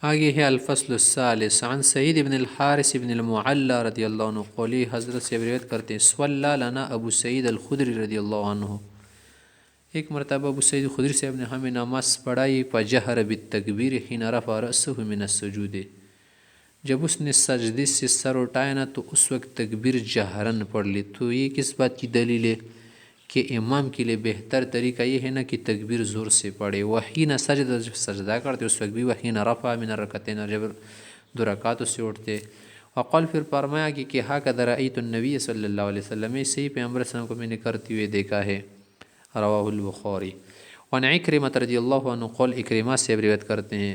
آگے ہے الفصل الثالث عن سعید بن الحارث بن المعلى رضی اللہ عنہ قولی، حضرت سے روایت کرتے ہیں صلی لنا ابو سعید الخدری رضی اللہ عنہ، ایک مرتبہ ابو سعید خدری صاحب نے ہمیں نماز پڑھائی فجہر بالتکبیر حین رفع رأسه من السجود، جب اس نے سجدے سے سر اٹھایا نا تو اس وقت تکبیر جہرن پڑھ لی۔ تو یہ کس بات کی دلیل ہے کہ امام کے لیے بہتر طریقہ یہ ہے نا کہ تکبیر زور سے پڑھے۔ وحین سجدہ، جب سجدہ کرتے اس وقت بھی وحین رفع من الرکعتین، جب دو رکعتوں سے اٹھتے۔ وقال، پھر فرمایا کہ ہکذا رأیت النبی صلی اللہ علیہ وسلم، ایسے ہی پیغمبر صلی اللہ علیہ وسلم کو میں نے کرتے ہوئے دیکھا ہے۔ رواہ البخاری۔ وعن عکرمہ رضی اللہ عنہ قال، اکرمہ سے روایت کرتے ہیں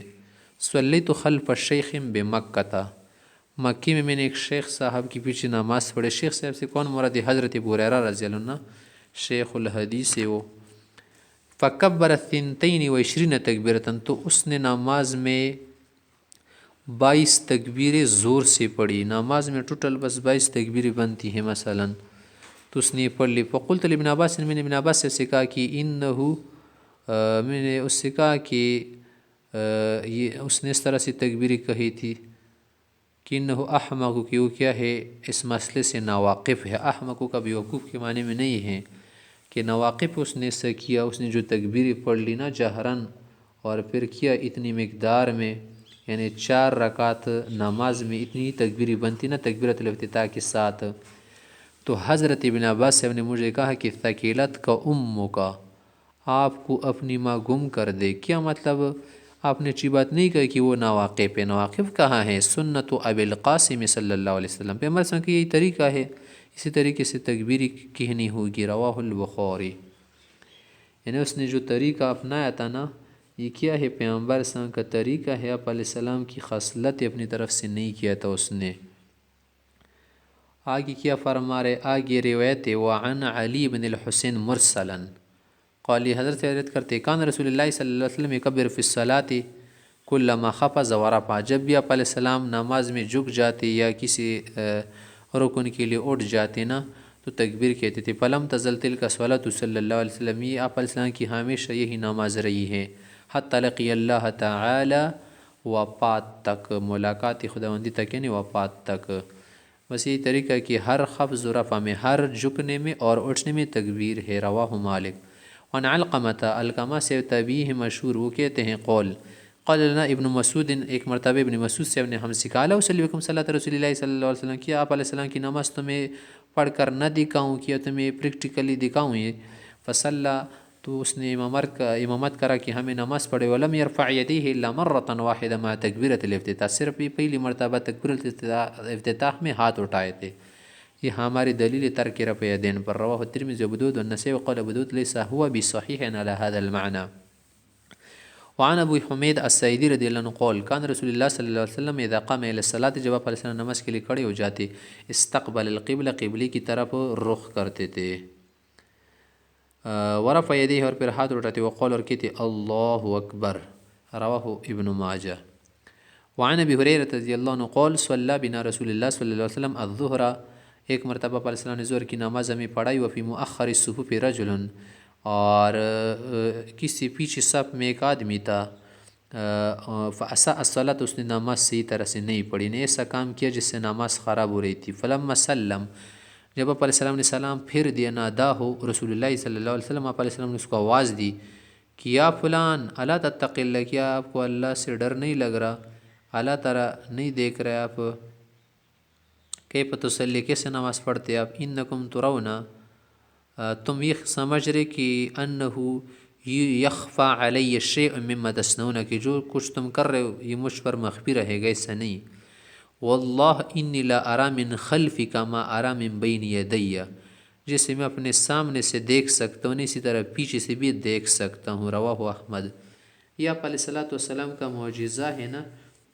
صلیت خلف شیخ بمکہ، مکی میں نے ایک شیخ صاحب کی پیچھے نماز پڑھے۔ شیخ صاحب سے کون مراد ہے؟ حضرت ابو ہریرہ رضی اللہ عنہ، شیخ الحدیث ہے وہ۔ فکبر ثنتین و عشرین تکبیرۃ، تو اس نے نماز میں 22 تکبیریں زور سے پڑھی۔ نماز میں ٹوٹل بس 22 تکبیریں بنتی ہیں مثلا، تو اس نے پڑھ لی۔ فقلت لابن عباس، میں نے ابن عباس سے کہا کہ میں نے اس سے کہا کہ یہ اس نے اس طرح سے تکبیریں کہی تھی کہ انہو احمق، کہ وہ کیا ہے اس مسئلے سے ناواقف ہے۔ احمق کا بیوقوف کے معنی میں نہیں ہے کہ ناواقف اس نے ایسا کیا، اس نے جو تکبیریں پڑھ لی نا جہرن، اور پھر کیا اتنی مقدار میں، یعنی 4 رکعت نماز میں اتنی تکبیریں بنتی نا تکبیرۃ الافتتاح کے ساتھ۔ تو حضرت ابن عباس صاحب نے مجھے کہا کہ ثقیلت کا کا، آپ کو اپنی ماں گم کر دے۔ کیا مطلب؟ آپ نے اچھی بات نہیں کہی کہ وہ ناواقف ہے۔ ناواقف کہاں ہے؟ سنت ابی القاسم صلی اللہ علیہ وسلم، پیغمبر صلی اللہ علیہ وسلم کی یہی طریقہ ہے، اسی طریقے سے تکبیری کہنی ہوگی۔ رواہ البخاری۔ یعنی اس نے جو طریقہ اپنایا تھا نا، یہ کیا ہے؟ پیغمبر صلی اللہ علیہ وسلم کا طریقہ ہے، آپ علیہ السلام کی خصلت اپنی طرف سے نہیں کیا تھا اس نے۔ آگے کیا فرما رہے؟ آگے روایت ہے وعن علی بن الحسین مرسلا قال، حضرت سے روایت کرتے کان رسول اللہ صلی اللہ علیہ وسلم یکبر فی الصلاۃ کلما خفض ورفع، جب بھی آپ علیہ السلام نماز میں جھک جاتے یا کسی رکن کے لیے اٹھ جاتے نا تو تکبیر کہتے تھے۔ فلم تزل تلک الصلاۃ صلی اللہ علیہ وسلم، یہ آپ علیہ السلام کی ہمیشہ یہی نماز رہی ہے، حتی لقی اللہ تعالی، وفات تک، ملاقات خداوندی تک، یعنی وفات تک۔ بس یہی طریقہ کہ ہر خفض و رفع میں، ہر جھکنے میں اور اٹھنے میں تکبیر ہے۔ رواہ مالک۔ وعن علقمۃ، علقمہ سے تابعی مشہور، وہ کہتے ہیں قال لنا ابن مسعود، ایک مرتبہ ابن مسعود سے نے ہم سے کہا لا اصلی بکم صلاۃ رسول اللہ صلی اللہ علیہ وسلم، کیا آپ علیہ السلام کی نماز تمہیں پڑھ کر نہ دکھاؤں، کیا تمہیں پریکٹیکلی دکھاؤں یہ؟ فصلی، تو اس نے امامت کرا کہ ہمیں نماز پڑھے۔ ولم یرفع یدیہ الا مرۃ واحدۃ مع تکبیرۃ الافتتاح، صرف یہ پہلی مرتبہ تکبیرۃ الافتتاح میں ہاتھ اٹھائے تھے۔ یہ ہماری دلیل ترک رفع یدین پر۔ رواہ الترمذی وابو داؤد والنسائی وقال ابو داؤد لیس هو بصحیح علی هذا المعنى۔ وعن ابو حمید الساعدی رضی اللہ عنہ قال کان رسول اللہ صلی اللہ علیہ وسلم اذا قام الى الصلاۃ، جب آپ علیہ السلام نماز کے لیے کھڑے ہو جاتے، استقبل القبلہ، قبلے کی طرف رخ کرتے تھے، ورفع یدیہ، اور پھر ہاتھ اٹھاتے، وقال، اور کہتے اللہ اکبر۔ رواہ ابن ماجہ۔ وعن ابی ہریرہ رضی اللہ عنہ قال صلی بنا رسول اللہ صلی اللہ علیہ وسلم الظہر، ایک مرتبہ علیہ السلام نے ظہر کی نماز ہمیں پڑھائی، وفی مؤخر الصفوف رجل، اور کسی پیچھے صف میں ایک آدمی تھا، فاساء الصلاۃ، اس نے نماز صحیح طرح سے نہیں پڑھی، نے ایسا کام کیا جس سے نماز خراب ہو رہی تھی۔ فلما سلم، جب آپ علیہ السلام نے سلام پھر دیا، ناداہ رسول اللہ صلی اللہ علیہ وسلم، آپ علیہ السلام نے اس کو آواز دی کہ یا فلان الا تتقی اللہ، کیا آپ کو اللہ سے ڈر نہیں لگ رہا؟ اللہ تعالیٰ نہیں دیکھ رہے آپ کیف تصلی، کیسے نماز پڑھتے آپ؟ انکم ترون، تم یہ سمجھ رہے کہ انہو یخفی علی شیء مما تصنعون، کہ جو کچھ تم کر رہے ہو یہ مجھ پر مخفی رہے گا، ایسا نہیں۔ واللہ انی لا ارا من خلفی کما ارا من بین یدی، جسے میں اپنے سامنے سے دیکھ سکتا ہوں اسی طرح پیچھے سے بھی دیکھ سکتا ہوں۔ رواہ احمد۔ یہ آپ علیہ الصلاۃ والسلام کا معجزہ ہے نا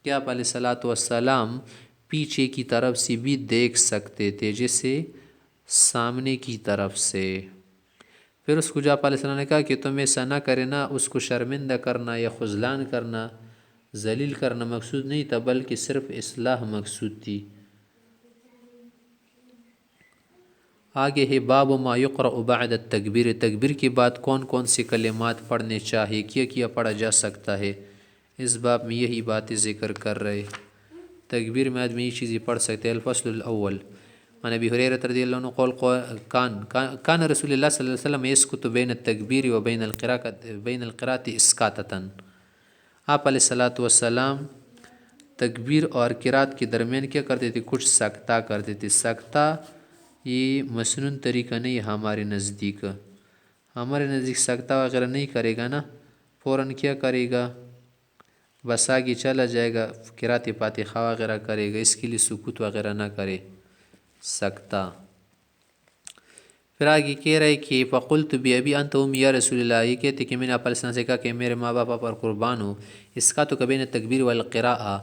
کہ آپ علیہ الصلاۃ والسلام پیچھے کی طرف سے بھی دیکھ سکتے تھے، جیسے سامنے کی طرف سے۔ پھر اس کو جو آپ علیہ السلام نے کہا کہ تم ایسا نہ کرے نا، اس کو شرمندہ کرنا یا خذلان کرنا، ذلیل کرنا مقصود نہیں تھا، بلکہ صرف اصلاح مقصود تھی۔ آگے ہے باب ما یقرأ بعد التکبیر، تکبیر کے بعد کون کون سے کلمات پڑھنے چاہیے، کیا پڑھا جا سکتا ہے؟ اس باب میں یہی باتیں ذکر کر رہے۔ تکبیر میں آدمی یہ چیزیں پڑھ سکتے ہیں۔ الفصل الاول عن ابی ہریرہ رضی اللہ عنہ قول کان رسول اللہ صلی اللہ علیہ وسلم یسکت بین التکبیر و بین القراءۃ اسکاتۃ۔ آپ علیہ الصلاۃ والسلام تکبیر اور قرات کے درمیان کیا کرتے تھے؟ کچھ سکتہ کرتے تھے۔ سکتہ یہ مسنون طریقہ نہیں ہمارے نزدیک۔ ہمارے نزدیک سکتہ وغیرہ نہیں کرے گا نا، فوراً کیا کرے گا؟ بس آگے چلا جائے گا، قرات فاتحہ وغیرہ کرے گا، اس کے لیے سکوت وغیرہ نہ کرے، سکتہ۔ پھر آگے کہہ رہے کہ فقلت بأبی انت امی یا رسول اللہ، یہ کہتے کہ میں نے آپ علیہ السلام سے کہا کہ میرے ماں باپ پر قربان ہو، اس کا تو بین تکبیر والقراءہ،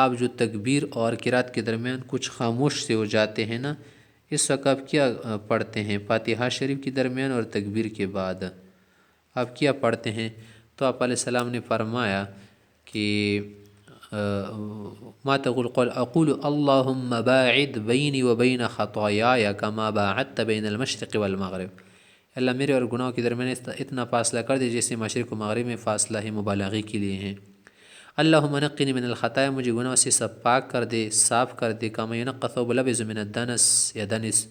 آپ جو تکبیر اور قرات کے درمیان کچھ خاموش سے ہو جاتے ہیں نا، اس وقت آپ کیا پڑھتے ہیں؟ فاتحہ شریف کے درمیان اور تکبیر کے بعد آپ کیا پڑھتے ہیں؟ تو آپ علیہ السلام نے فرمایا کہ ما تقول؟ قل اقول اللہم باعد بینی و بین خطایای کما باعدت بین المشرق والمغرب، اللہ میرے اور گناہوں کے درمیان اتنا فاصلہ کر دے جیسے مشرق و مغرب میں فاصلہ ہے، مبالغے کے لیے ہیں۔ اللہم نقنی من الخطایا، مجھے گناہوں سے سب پاک کر دے، صاف کر دے، کما ینقی الثوب الابیض من الدنس یا دنس،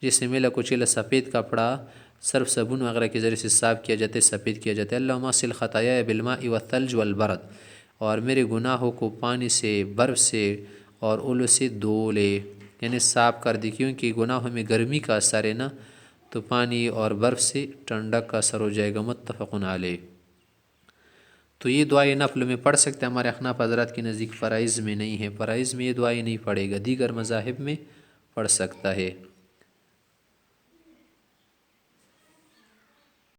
جس سے میلا کچیلا سفید کپڑا صرف صابن وغیرہ کے ذریعے سے صاف کیا جاتا ہے، سفید کیا جاتا ہے۔ اللہم اغسل خطایای بالماء والثلج والبرد، اور میرے گناہوں کو پانی سے، برف سے اور اولو سے دھو لے، یعنی صاف کر دی، کیونکہ گناہوں میں گرمی کا اثر ہے نا، تو پانی اور برف سے ٹھنڈک کا اثر ہو جائے گا۔ متفق علیہ۔ تو یہ دعائیں نفل میں پڑھ سکتے ہیں، ہمارے احناف حضرات کے نزدیک فرائض میں نہیں ہے، فرائض میں یہ دعائیں نہیں پڑھے گا، دیگر مذاہب میں پڑھ سکتا ہے۔